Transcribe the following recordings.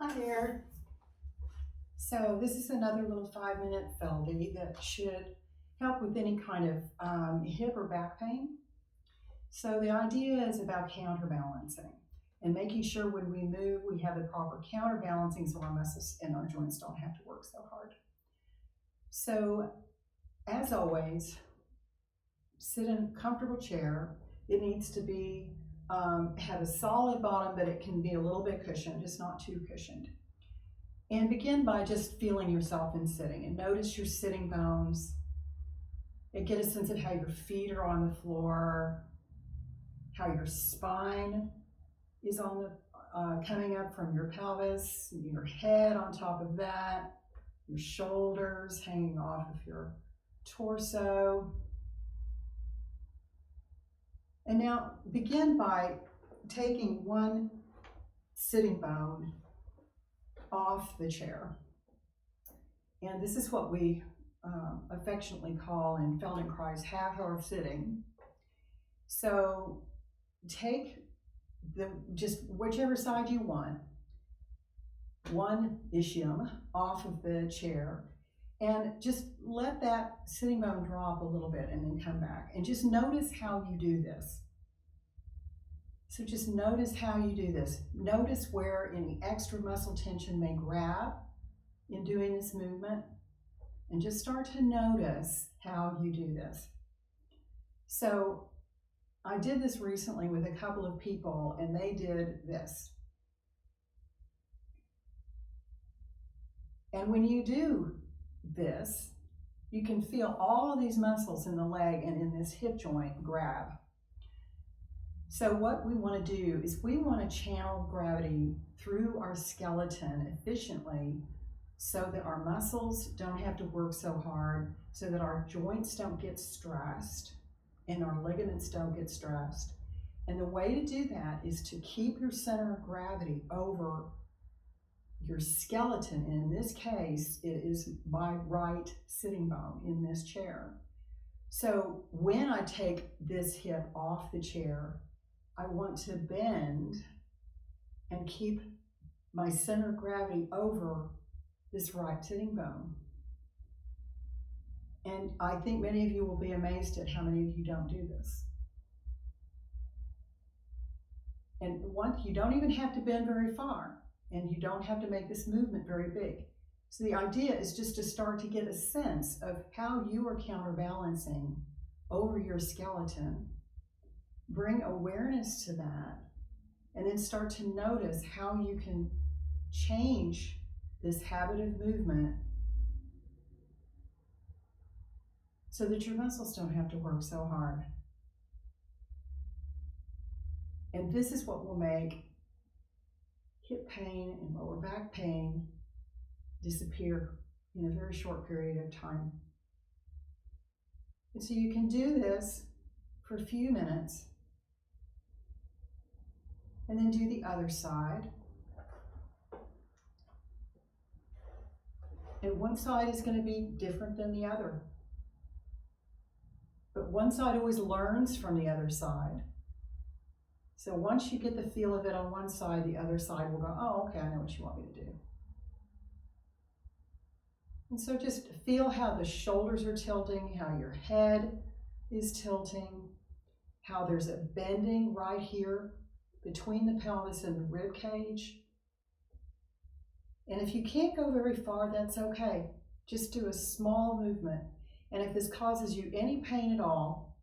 Hi there. So this is another little 5-minute feldy that should help with any kind of hip or back pain. So the idea is about counterbalancing and making sure when we move we have the proper counterbalancing so our muscles and our joints don't have to work so hard. So as always, sit in a comfortable chair. It needs to be have a solid bottom, but it can be a little bit cushioned, just not too cushioned. And begin by just feeling yourself in sitting and notice your sitting bones and get a sense of how your feet are on the floor, how your spine is on the coming up from your pelvis, your head on top of that, your shoulders hanging off of your torso. And now begin by taking one sitting bone off the chair. And this is what we affectionately call in Feldenkrais half sitting. So take just whichever side you want, one ischium off of the chair, and just let that sitting bone drop a little bit and then come back. And just notice how you do this. So just notice how you do this. Notice where any extra muscle tension may grab in doing this movement. And just start to notice how you do this. So I did this recently with a couple of people and they did this. And when you do this, you can feel all of these muscles in the leg and in this hip joint grab. So what we want to do is we want to channel gravity through our skeleton efficiently so that our muscles don't have to work so hard, so that our joints don't get stressed and our ligaments don't get stressed. And the way to do that is to keep your center of gravity over your skeleton. And in this case, it is my right sitting bone in this chair. So when I take this hip off the chair, I want to bend and keep my center of gravity over this right sitting bone. And I think many of you will be amazed at how many of you don't do this. And you don't even have to bend very far, and you don't have to make this movement very big. So the idea is just to start to get a sense of how you are counterbalancing over your skeleton. Bring awareness to that, and then start to notice how you can change this habit of movement so that your muscles don't have to work so hard. And this is what will make hip pain and lower back pain disappear in a very short period of time. And so you can do this for a few minutes and then do the other side. And one side is going to be different than the other. But one side always learns from the other side. So once you get the feel of it on one side, the other side will go, oh, okay, I know what you want me to do. And so just feel how the shoulders are tilting, how your head is tilting, how there's a bending right here between the pelvis and the rib cage. And if you can't go very far, that's okay. Just do a small movement. And if this causes you any pain at all,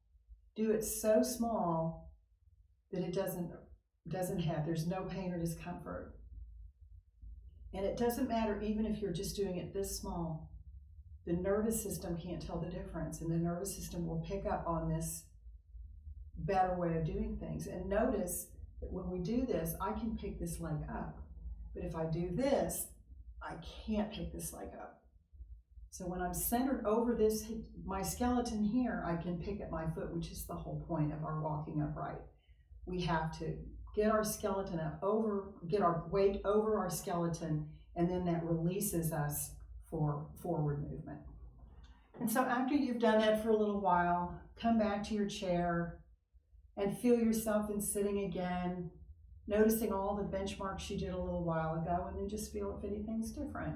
do it so small that it there's no pain or discomfort. And it doesn't matter even if you're just doing it this small. The nervous system can't tell the difference, and the nervous system will pick up on this better way of doing things. And notice that when we do this, I can pick this leg up. But if I do this, I can't pick this leg up. So when I'm centered over my skeleton here, I can pick up my foot, which is the whole point of our walking upright. We have to get our skeleton up get our weight over our skeleton, and then that releases us for forward movement. And so after you've done that for a little while, come back to your chair and feel yourself in sitting again. noticing all the benchmarks you did a little while ago, and then just feel if anything's different.